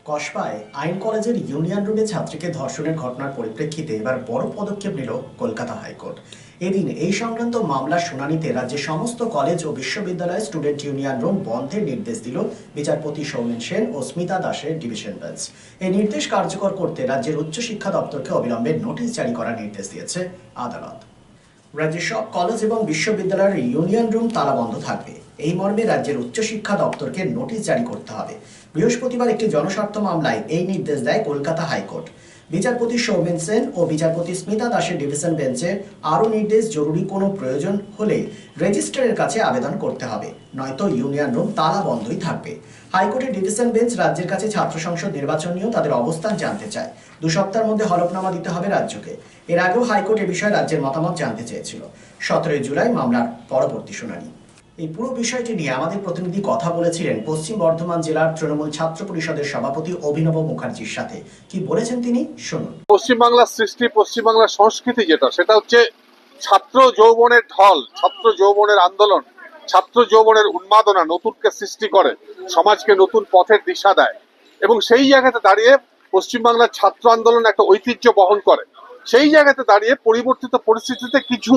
কসবায় আইন কলেজের ইউনিয়ন রুমে ছাত্রীকে ধর্ষণের ঘটনার পরিপ্রেক্ষিতে এবার বড় পদক্ষেপ নিল কলকাতা হাইকোর্ট। এদিন এই সংক্রান্ত মামলার শুনানিতে রাজ্যের সমস্ত কলেজ ও বিশ্ববিদ্যালয়ের স্টুডেন্ট ইউনিয়ন রুম বন্ধের নির্দেশ দিল বিচারপতি সৌমেন সেন ও স্মিতা দাসের ডিভিশন বেঞ্চ। এই নির্দেশ কার্যকর করতে রাজ্যের উচ্চশিক্ষা দপ্তরকে অবিলম্বে নোটিশ জারি করার নির্দেশ দিয়েছে আদালত। রাজ্যের সব কলেজ এবং বিশ্ববিদ্যালয়ের ইউনিয়ন রুম তালাবন্ধ থাকবে, এই মর্মে রাজ্যের উচ্চশিক্ষা দপ্তরকে নোটিশ জারি করতে হবে। বৃহস্পতিবার একটি জনস্বার্থ মামলায় এই নির্দেশ দেয় কলকাতা হাইকোর্ট। বিচারপতি সৌমেন সেন ও বিচারপতি স্মিতা দাসের ডিভিশন বেঞ্চে আরও নির্দেশ, জরুরি কোনো প্রয়োজন হলে রেজিস্ট্রারের কাছে আবেদন করতে হবে, নয়তো ইউনিয়ন রুম তালাবন্ধই থাকবে। হাইকোর্টের ডিভিশন বেঞ্চ রাজ্যের কাছে ছাত্র সংসদ নির্বাচন নিয়েও তাদের অবস্থান জানতে চায়। 2 সপ্তাহের মধ্যে হলফনামা দিতে হবে রাজ্যকে। এর আগেও হাইকোর্ট এ বিষয়ে রাজ্যের মতামত জানতে চেয়েছিল। 17 জুলাই মামলার পরবর্তী শুনানি। এই পুরো বিষয়টি নিয়ে আমাদের প্রতিনিধি কথা বলেছিলেন পশ্চিম বর্ধমান জেলার তৃণমূল ছাত্র পরিষদের সভাপতি অভিনব মুখার্জির সাথে। কি বলেছেন তিনি শুনুন। পশ্চিমবাংলার সৃষ্টি, পশ্চিমবাংলার সংস্কৃতি সেটা হচ্ছে ছাত্র যৌবনের ঢল, ছাত্র যৌবনের আন্দোলন, ছাত্র যৌবনের উন্মাদনা নতুনকে সৃষ্টি করে, সমাজকে নতুন পথের দিশা দেয়। এবং সেই জায়গাতে দাঁড়িয়ে পশ্চিমবাংলার ছাত্র আন্দোলন একটা ঐতিহ্য বহন করে। সেই জায়গাতে দাঁড়িয়ে পরিবর্তিত পরিস্থিতিতে কিছু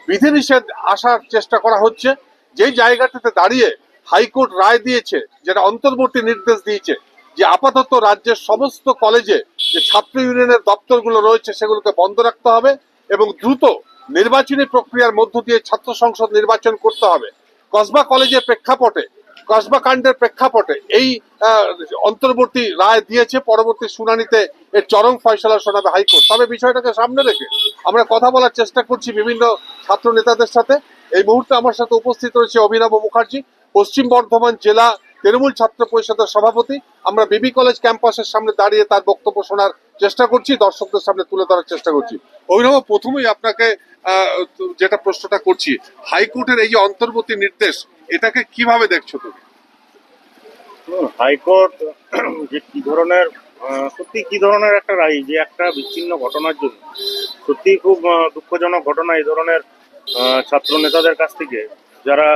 বিধিনিষেধ আসার চেষ্টা করা হচ্ছে। যেই জায়গাটাতে দাঁড়িয়ে হাইকোর্ট রায় দিয়েছে, যেটা অন্তর্বর্তী নির্দেশ দিয়েছে যে আপাতত রাজ্যের সমস্ত কলেজে যে ছাত্র ইউনিয়নের দপ্তরগুলো রয়েছে সেগুলোকে বন্ধ রাখতে হবে এবং দ্রুত নির্বাচনী প্রক্রিয়ার মধ্য দিয়ে ছাত্র সংসদ নির্বাচন করতে হবে। কসবা কলেজের প্রেক্ষাপটে, কসবা কাণ্ডের প্রেক্ষাপটে এই অন্তর্বর্তী রায় দিয়েছে। পরবর্তী শুনানিতে এর চরম ফয়সলা শোনাবে হাইকোর্ট। তবে বিষয়টাকে সামনে রেখে আমরা কথা বলার চেষ্টা করছি বিভিন্ন ছাত্র নেতাদের সাথে। এই মুহূর্তে আমার সাথে উপস্থিত রয়েছে অভিনব মুখার্জি, পশ্চিম বর্ধমান জেলা তৃণমূল ছাত্র পরিষদের সভাপতি। আমরা বিবি কলেজ ক্যাম্পাসের সামনে দাঁড়িয়ে তার বক্তব্য শোনার চেষ্টা করছি, দর্শকদের সামনে তুলে ধরার চেষ্টা করছি। অভিনব, প্রথমেই আপনাকে যেটা প্রশ্নটা করছি, হাইকোর্টের এই যে অন্তর্বর্তী নির্দেশ, এটাকে কিভাবে দেখছো তুমি? হাইকোর্ট যে কি ধরনের সত্যি কি ধরনের একটা রায়, যে একটা বিচ্ছিন্ন ঘটনার জন্য সত্যি খুব দুঃখজনক ঘটনা। এই ধরনের ছাত্র নেতাদের কাছ থেকে, যারা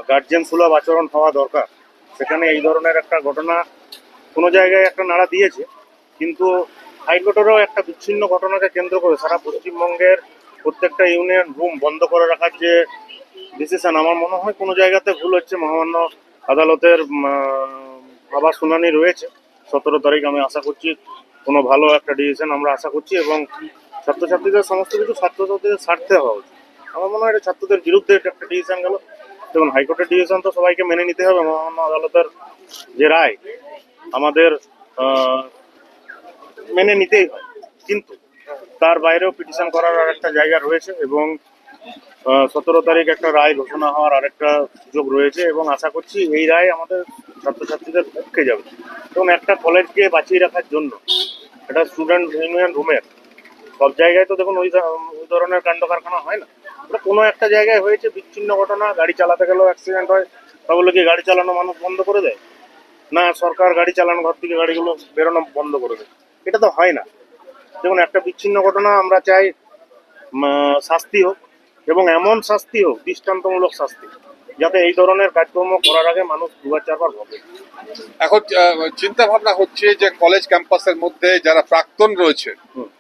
গার্জেন সুলভ আচরণ হওয়া দরকার, সেখানে এই ধরনের একটা ঘটনা কোনো জায়গায় একটা নাড়া দিয়েছে। কিন্তু হাইকোর্টেরও একটা বিচ্ছিন্ন ঘটনাকে কেন্দ্র করে সারা পশ্চিমবঙ্গের প্রত্যেকটা ইউনিয়ন রুম বন্ধ করে রাখার যে ডিসিশন, আমার মনে হয় কোনো জায়গাতে ভুল হচ্ছে। মহামান্য আদালতের আবার শুনানি রয়েছে 17 তারিখ। আমি আশা করছি কোনো ভালো একটা ডিসিশন আমরা আশা করছি, এবং ছাত্রছাত্রীদের সমস্ত কিছু ছাত্রছাত্রীদের স্বার্থে হওয়া উচিত। আমার মনে হয় এটা ছাত্রদের বিরুদ্ধে এটা একটা ডিসিশন গেল। দেখুন, হাইকোর্টের ডিসিশন তো সবাইকে মেনে নিতে হবে। মহামান্য আদালতের যে রায় আমাদের মেনে নিতেই হয়, কিন্তু তার বাইরেও পিটিশন করার আর একটা জায়গা রয়েছে, এবং 17 তারিখ একটা রায় ঘোষণা হওয়ার আরেকটা সুযোগ রয়েছে, এবং আশা করছি এই রায় আমাদের ছাত্রছাত্রীদের পক্ষে যাবে। এবং একটা কলেজকে বাঁচিয়ে রাখার জন্য একটা স্টুডেন্ট ইউনিয়ন রুমের সব জায়গায় তো দেখুন ওই ধরনের কাণ্ড কারখানা হয় না। ওটা কোনো একটা জায়গায় হয়েছে বিচ্ছিন্ন ঘটনা, গাড়ি চালাতে গেলেও অ্যাক্সিডেন্ট হয়, তাহলে কি গাড়ি চালানো মানুষ বন্ধ করে দেয়? না সরকার গাড়ি চালানো, ঘর থেকে গাড়িগুলো বেরোনো বন্ধ করে দেয়? এটা তো হয় না। দেখুন, একটা বিচ্ছিন্ন ঘটনা আমরা চাই শাস্তি হোক, এবং এমন শাস্তি হোক, দৃষ্টান্তমূলক শাস্তি, যাতে এই ধরনের কাজকর্ম করার আগে মানুষ 2-4 বার ভাবে। এখন চিন্তা ভাবনা হচ্ছে যে কলেজ ক্যাম্পাসের মধ্যে যারা প্রাক্তন রয়েছে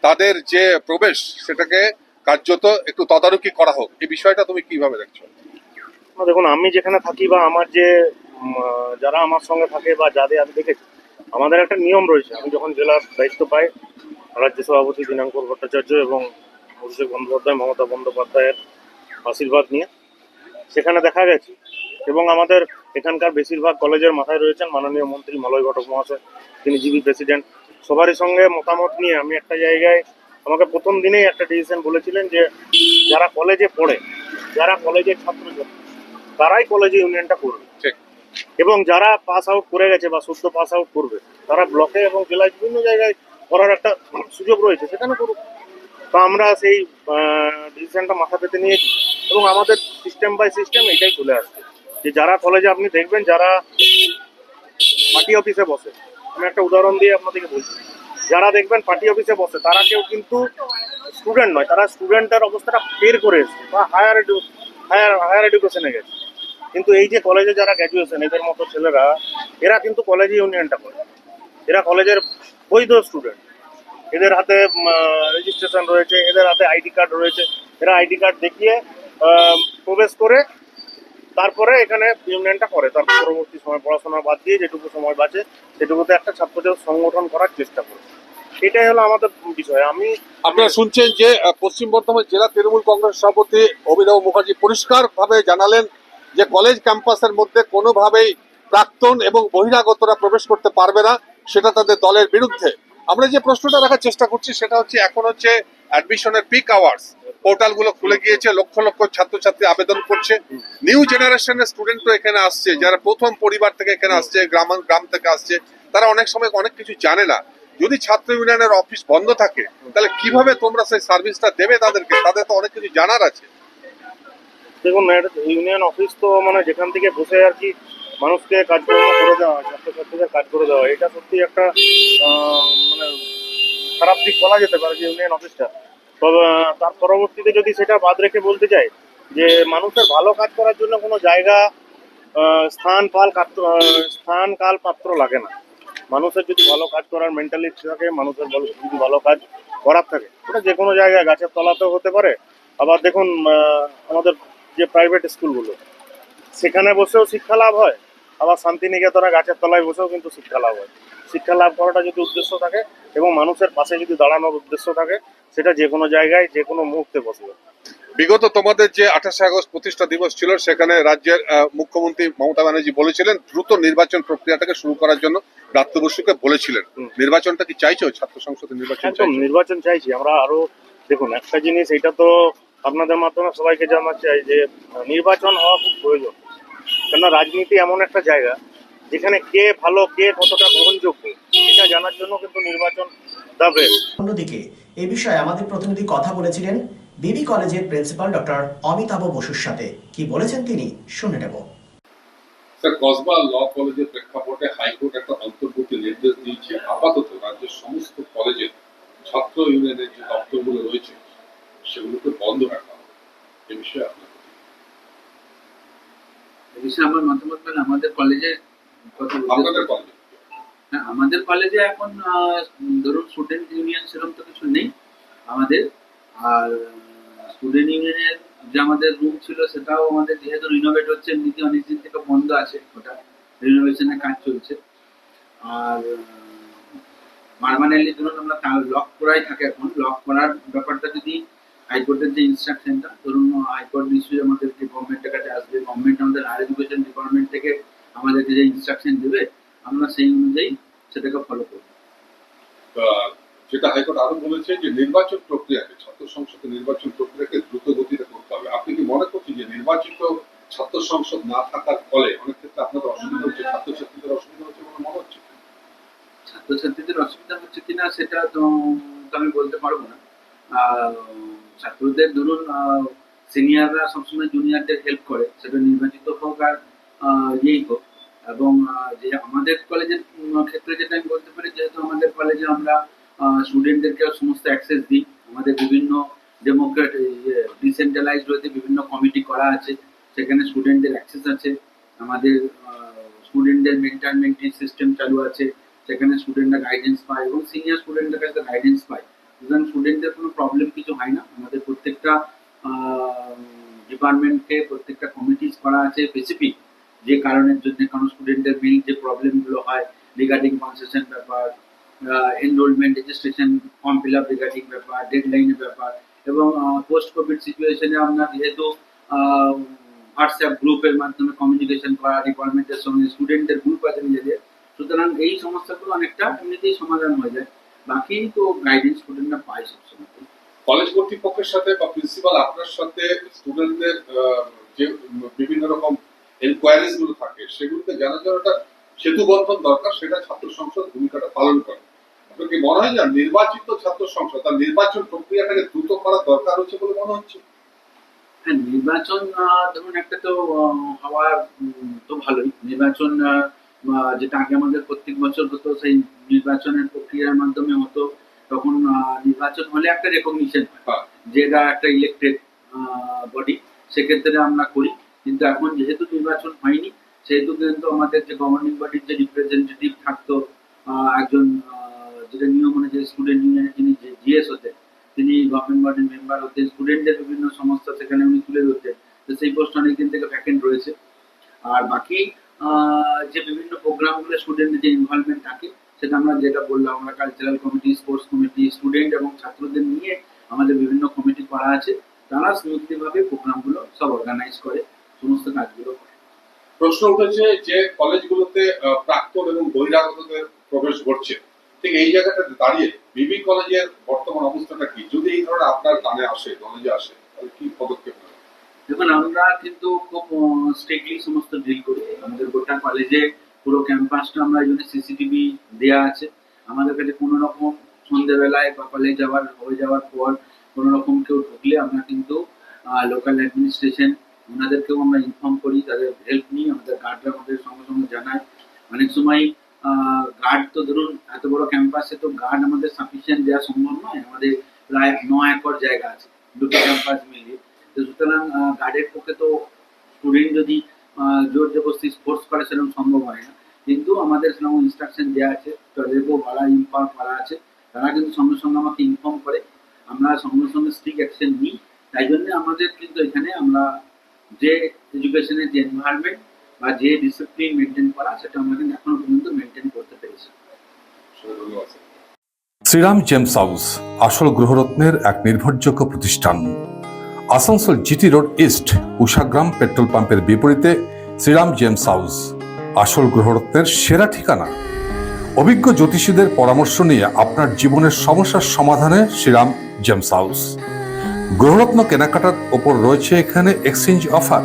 তাদের যে প্রবেশ, সেটাকে কার্যত একটু তদারকি করা হোক। এই বিষয়টা তুমি কিভাবে দেখছো? দেখুন, আমি যেখানে থাকি বা আমার যে যারা আমার সঙ্গে থাকে বা যাদের আমি দেখেছি, আমাদের একটা নিয়ম রয়েছে। আমি যখন জেলার দায়িত্ব পাই, রাজ্য সভাপতি দিনাঙ্কর ভট্টাচার্য এবং অভিষেক বন্দ্যোপাধ্যায়, মমতা বন্দ্যোপাধ্যায়ের আশীর্বাদ নিয়ে সেখানে দেখা গেছে, এবং আমাদের এখানকার বেশিরভাগ কলেজের মাথায় রয়েছেন মাননীয় মন্ত্রী মলয় ঘটক মহাশয়, তিনি জিবি প্রেসিডেন্ট। সবারই সঙ্গে মতামত নিয়ে আমি একটা জায়গায়, আমাকে প্রথম দিনেই একটা ডিসিশন বলেছিলেন যে যারা কলেজে পড়ে, যারা কলেজের ছাত্রছাত্রী, তারাই কলেজে ইউনিয়নটা করবে, এবং যারা পাস আউট করে গেছে বা শুদ্ধ পাস আউট করবে, তারা ব্লকে এবং জেলায় বিভিন্ন জায়গায় করার একটা সুযোগ রয়েছে, সেখানে করুক। তো আমরা সেই ডিসিশনটা মাথা পেতে নিয়েছি, এবং আমাদের সিস্টেম বাই সিস্টেম এটাই চলে আসছে যে যারা কলেজে আপনি দেখবেন, যারা পার্টি অফিসে বসে, আমি একটা উদাহরণ দিয়ে আপনাদেরকে বলছি, যারা দেখবেন পার্টি অফিসে বসে, তারা কেউ কিন্তু স্টুডেন্ট নয়, তারা স্টুডেন্টের অবস্থাটা বের করে এসছে বা হায়ার এডুকেশনে গেছে। কিন্তু এই যে কলেজে যারা গ্র্যাজুয়েশন, এদের মতো ছেলেরা, এরা কিন্তু কলেজে ইউনিয়নটা করে। এরা কলেজের বৈধ স্টুডেন্ট, এদের হাতে রেজিস্ট্রেশন রয়েছে, এদের হাতে আইডি কার্ড রয়েছে, এরা আইডি কার্ড দেখিয়ে প্রবেশ করে তারপরে এখানে ইউনিয়নটা করে। তার পরবর্তী সময় পড়াশোনা বাদ দিয়ে যেটুকু সময় বাঁচে সেটুকুতে একটা ছাত্রদের সংগঠন করার চেষ্টা করে। এটাই হলো আমাদের বিষয়। আপনারা শুনছেন যে পশ্চিম বর্ধমান জেলা তৃণমূল কংগ্রেস সভাপতি অভিনব মুখার্জি পরিষ্কারভাবে জানালেন যে কলেজ ক্যাম্পাসের মধ্যে কোনোভাবেই প্রাক্তন এবং বহিরাগতরা প্রবেশ করতে পারবে না, সেটা তাদের দলের বিরুদ্ধে। আমরা যে প্রশ্নটা রাখার চেষ্টা করছি সেটা হচ্ছে এখন হচ্ছে অ্যাডমিশনের পিক আওয়ার্স, পোর্টালগুলো খুলে গিয়েছে, লক্ষ লক্ষ ছাত্রছাত্রী আবেদন করছে, নিউ জেনারেশনের স্টুডেন্টও এখানে আসছে, যারা প্রথম পরিবার থেকে এখানে আসছে, গ্রাম থেকে আসছে, তারা অনেক সময় অনেক কিছু জানে না। যদি ছাত্র ইউনিয়নের অফিস বন্ধ থাকে তাহলে কিভাবে তোমরা সেই সার্ভিসটা দেবে তাদেরকে? তাদের তো অনেক কিছু জানার আছে। দেখুন, ইউনিয়ন অফিস তো মানে যেখান থেকে বসে আর কি মানুষকে কাজকর্ম করে দেওয়া হয়, ছাত্রছাত্রীদের কাজ করে দেওয়া হয়, এটা সত্যি একটা মানে খারাপ দিক বলা যেতে পারে যে ইউনিয়ন অফিসটা। তবে তার পরবর্তীতে যদি সেটা বাদ রেখে বলতে চাই যে মানুষের ভালো কাজ করার জন্য কোনো জায়গা, স্থান কাল পাত্র লাগে না। মানুষের যদি ভালো কাজ করার মেন্টালিটি থাকে, মানুষের যদি ভালো কাজ করার থাকে, ওটা যে কোনো জায়গায়, গাছের তলাতেও হতে পারে। আবার দেখুন, আমাদের যে প্রাইভেট স্কুলগুলো, সেখানে বসেও শিক্ষা লাভ হয়, আবার শান্তিনিকেতনে গাছের তলায় বসেও কিন্তু শিক্ষা লাভ হয়। শিক্ষা লাভ করাটা যদি উদ্দেশ্য থাকে এবং মানুষের পাশে যদি দাঁড়ানোর উদ্দেশ্য থাকে, সেটা যে কোনো জায়গায় যে কোনো মুহূর্তে বসবে। বিগত তোমাদের যে 28 আগস্ট প্রতিষ্ঠা দিবস ছিল, সেখানে রাজ্যের মুখ্যমন্ত্রী মমতা ব্যানার্জি বলেছিলেন দ্রুত নির্বাচন প্রক্রিয়াটাকে শুরু করার জন্য প্রাপ্ত বসুকে বলেছিলেন। নির্বাচনটা কি চাইছো? ছাত্র সংসদের নির্বাচন একদম নির্বাচন চাইছি আমরা। আরো দেখুন, একটা জিনিস এটা তো আপনাদের মাধ্যমে সবাইকে জানাতে চাই যে নির্বাচন হওয়া খুব প্রয়োজন। কেননা রাজনীতি এমন একটা জায়গা যেখানে কে ভালো, কে কতটা গ্রহণযোগ্য, এটা জানার জন্য কিন্তু নির্বাচন দা বেস্ট। অন্যদিকে এ বিষয়ে আমাদের প্রতিনিধি কথা বলেছিলেন বিবি কলেজের প্রিন্সিপাল ডক্টর অমিতাভ বসুর সাথে। কি বলেছেন তিনি শুনে নেব। স্যার, কসবা ল কলেজের প্রেক্ষাপটে হাইকোর্ট একটা অন্তর্বর্তী নির্দেশ দিয়েছে, আপাতত রাজ্যের সমস্ত কলেজের ছাত্র ইউনিয়নের যে দপ্তরগুলো রয়েছে সেগুলোকে বন্ধ রাখা হবে। এ বিষয়ে আপনার আমার মতামত মানে আমাদের কলেজে আপনাদের কলেজে হ্যাঁ, আমাদের কলেজে এখন ধরুন স্টুডেন্ট ইউনিয়ন সেরকম তো কিছু নেই আমাদের। আর স্টুডেন্ট ইউনিয়নের যে আমাদের রুম ছিল সেটাও আমাদের যেহেতু রিনোভেট হচ্ছে, এমনিতে অনেকদিন থেকে বন্ধ আছে, ওটা রিনোভেশনের কাজ চলছে। আর পার্মানেন্টলি ধরুন আমরা লক করাই থাকে। এখন লক করার ব্যাপারটা যদি হাইকোর্টের যে ইনস্ট্রাকশনটা, ধরুন হাইকোর্ট নিশ্চয়ই আমাদেরকে গভর্নমেন্টের কাছে আসবে, গভর্নমেন্ট আমাদের হায়ার এডুকেশন ডিপার্টমেন্ট থেকে আমাদেরকে যে ইনস্ট্রাকশন দেবে আমরা সেই অনুযায়ী সেটাকে ফলো করব। যেটা হাইকোর্ট আরো বলেছে যে নির্বাচন প্রক্রিয়াকে, ছাত্র সংসদের নির্বাচন প্রক্রিয়াকে দ্রুত গতিতে করতে হবে। আপনি কি মনে করছেন যে নির্বাচিত ছাত্র সংসদ না থাকার ফলে অনেক ক্ষেত্রে আপনাদের অসুবিধা হচ্ছে, ছাত্রছাত্রীদের অসুবিধা হচ্ছে বলে মনে হচ্ছে? ছাত্রছাত্রীদের অসুবিধা হচ্ছে কিনা সেটা তো আমি বলতে পারবো না। ছাত্রদের ধরুন সিনিয়ররা সবসময় জুনিয়রদের হেল্প করে, সেটা নির্বাচিত হোক আর ইয়েই হোক। এবং যে আমাদের কলেজের ক্ষেত্রে যেটা আমি বলতে পারি, যেহেতু আমাদের কলেজে আমরা স্টুডেন্টদেরকে সমস্ত অ্যাক্সেস দিই, আমাদের বিভিন্ন ডেমোক্রেট ডিসেন্ট্রালাইজড রয়েছে, বিভিন্ন কমিটি করা আছে, সেখানে স্টুডেন্টদের অ্যাক্সেস আছে। আমাদের স্টুডেন্টদের মেন্টার মেন্টি সিস্টেম চালু আছে, সেখানে স্টুডেন্টরা গাইডেন্স পায় এবং সিনিয়র স্টুডেন্টদের কাছে গাইডেন্স পায়। সুতরাং স্টুডেন্টদের কোনো প্রবলেম কিছু হয় না। আমাদের প্রত্যেকটা ডিপার্টমেন্টকে প্রত্যেকটা কমিটিস করা আছে স্পেসিফিক যে কারণের জন্য, কারণ স্টুডেন্টদের মেইন যে প্রবলেমগুলো হয় রিগার্ডিং কনসেশন ব্যাপার, enrolment registration form fill up regarding ব্যাপার, ডেডলাইনের ব্যাপার, এবং পোস্ট কোভিড সিচুয়েশনে আমরা যেহেতু হোয়াটসঅ্যাপ গ্রুপের মাধ্যমে কমিউনিকেশন করা ডিপার্টমেন্টের সঙ্গে, স্টুডেন্টদের গ্রুপ আছে নিজেদের, সুতরাং এই সমস্যাগুলো অনেকটা এমনিতেই সমাধান হয়ে যায়। বাকি তো গাইডেন্স স্টুডেন্টরা পায় সবসময়। কলেজ কর্তৃপক্ষের সাথে বা প্রিন্সিপাল আপনার সাথে স্টুডেন্টদের যে বিভিন্ন রকম এনকোয়ারিজ গুলো থাকে সেগুলোকে জানার জন্য একটা সেতু বন্ধন দরকার, সেটা ছাত্র সংসদ ভূমিকাটা পালন করে। আপনার কি মনে হয় না নির্বাচিত ছাত্র সংসদ তার নির্বাচন প্রক্রিয়াটাকে দ্রুত করার দরকার হচ্ছে বলে মনে হচ্ছে? হ্যাঁ, নির্বাচন ধরুন একটা তো হওয়ার তো ভালোই। নির্বাচন যেটা আগে আমাদের প্রত্যেক বছর হতো, সেই নির্বাচনের প্রক্রিয়ার মাধ্যমে হতো। তখন নির্বাচন হলে একটা রেকগনিশন হয়, যেটা একটা ইলেক্টেড বডি, সেক্ষেত্রে আমরা করি। কিন্তু এখন যেহেতু নির্বাচন হয়নি, সেহেতু কিন্তু আমাদের যে গভর্নিং বডির যে রিপ্রেজেন্টেটিভ থাকতো একজন যেটা নিয়ম অনুযায়ী স্টুডেন্ট ইউনিয়নের যিনি জিএস হতেন, তিনি গভর্নমেন্ট বডির মেম্বার হতেন, স্টুডেন্টদের বিভিন্ন সমস্যা সেখানে উনি তুলে ধরতেন। তো সেই পোস্ট অনেকদিন থেকে ভ্যাকেন্ট রয়েছে। আর বাকি যে বিভিন্ন প্রোগ্রামগুলো স্টুডেন্টদের যে ইনভলভমেন্ট থাকে, সেটা আমরা যেটা বললাম, আমরা cultural committee, sports committee, student এবং ছাত্রদের নিয়ে আমাদের বিভিন্ন কমিটি করা আছে। তারা স্মুথলি ভাবে প্রোগ্রামগুলো সব অর্গানাইজ করে, সমস্ত কাজগুলো করে। প্রশ্ন উঠেছে যে কলেজগুলোতে প্রাক্তন এবং বহিরাগতদের প্রবেশ ঘটছে, ঠিক এই জায়গাটাতে দাঁড়িয়ে বিবি কলেজের বর্তমান অবস্থাটা কি? যদি এই ধরনের আপনার কানে আসে, কলেজে আসে, তাহলে কি পদক্ষেপ নেবেন? দেখুন, আমরা কিন্তু খুব স্ট্রিক্টলি সমস্ত ডিল করি। আমাদের গোটা কলেজে পুরো ক্যাম্পাসটা আমরা এই জন্য সিসিটিভি দেওয়া আছে। আমাদের কাছে কোনো রকম সন্ধ্যেবেলায় বা কলেজ হয়ে যাওয়ার পর কোনো রকম কেউ ঢুকলে আমরা কিন্তু লোকাল অ্যাডমিনিস্ট্রেশন ওনাদেরকেও আমরা ইনফর্ম করি, তাদের হেল্প নিই। আমাদের গার্ডরা আমাদের সঙ্গে সঙ্গে জানায়। অনেক সময় গার্ড তো ধরুন এত বড় ক্যাম্পাসে তো গার্ড আমাদের সাফিসিয়েন্ট দেওয়া সম্ভব নয়। আমাদের প্রায় 9 একর জায়গা আছে দুটো ক্যাম্পাস মিলিয়ে। তো সুতরাং গার্ডের পক্ষে তো স্টুডেন্ট যদি জোর জবরদস্তি ফোর্স করে সেরকম সম্ভব হয় না। কিন্তু আমাদের সেরকম ইনস্ট্রাকশন দেওয়া আছে, তাদেরকেও বলা ইনফর্ম করা আছে। তারা কিন্তু সঙ্গে সঙ্গে আমাকে ইনফর্ম করে, আমরা সঙ্গে সঙ্গে স্ট্রিক্ট অ্যাকশন নিই। তাই জন্য আমাদের কিন্তু এখানে আমরা যে এডুকেশনের যে এনভায়রনমেন্ট বা যে ডিসিপ্লিন মেনটেন করা, সেটা আমরা কিন্তু এখনো পর্যন্ত মেনটেন করতে পেরেছি। ধন্যবাদ। শ্রীরাম জেমস হাউস আসল গৃহরত্নের এক নির্ভরযোগ্য প্রতিষ্ঠান। Asansol GT road east Ushagram petrol পাম্পের বিপরীতে শ্রীরাম জেমস হাউস আসল গৃহরত্নের সেরা ঠিকানা। অভিজ্ঞ জ্যোতিষীদের পরামর্শ নিয়ে আপনার জীবনের সমস্যার সমাধানে শ্রীরাম জেমস হাউস। গ্রহরত্ন কেনাকাটার ওপর রয়েছে এখানে exchange offer.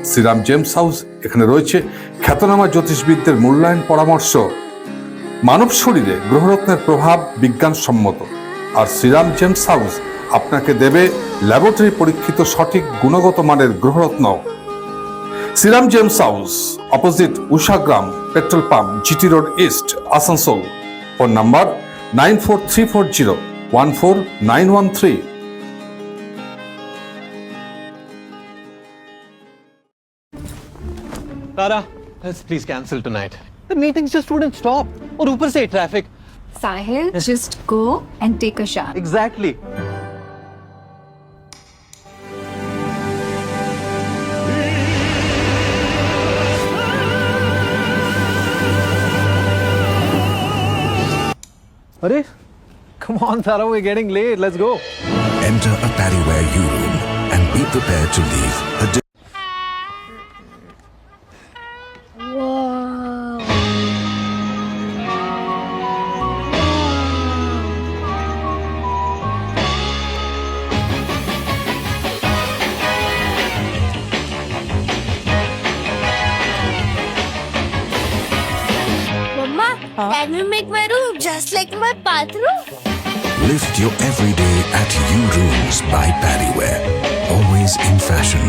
Shriram gems house এখানে রয়েছে খ্যাতনামা জ্যোতিষবিদদের মূল্যায়ন পরামর্শ। মানব শরীরে গ্রহরত্নের প্রভাব বিজ্ঞানসম্মত, আর শ্রীরাম জেমস হাউস আপনাকে দেবে ল্যাবরেটরি পরীক্ষিত সঠিক গুণগত মানের গ্রহরত্ন। Shriram gems house, opposite Ushagram petrol pump, GT road east, Asansol. Phone number 9434014913। Tara, let's please cancel tonight. The meetings just wouldn't stop. और ऊपर से traffic. Sahil, just go and take a shower. Exactly. Arey, come on, Tara, we're getting late. Let's go. Enter a Paddyware U-Room and be prepared to leave a Mama, can we make my room just like my bathroom? Lift your everyday at U-Rooms by Paddyware. Always in fashion.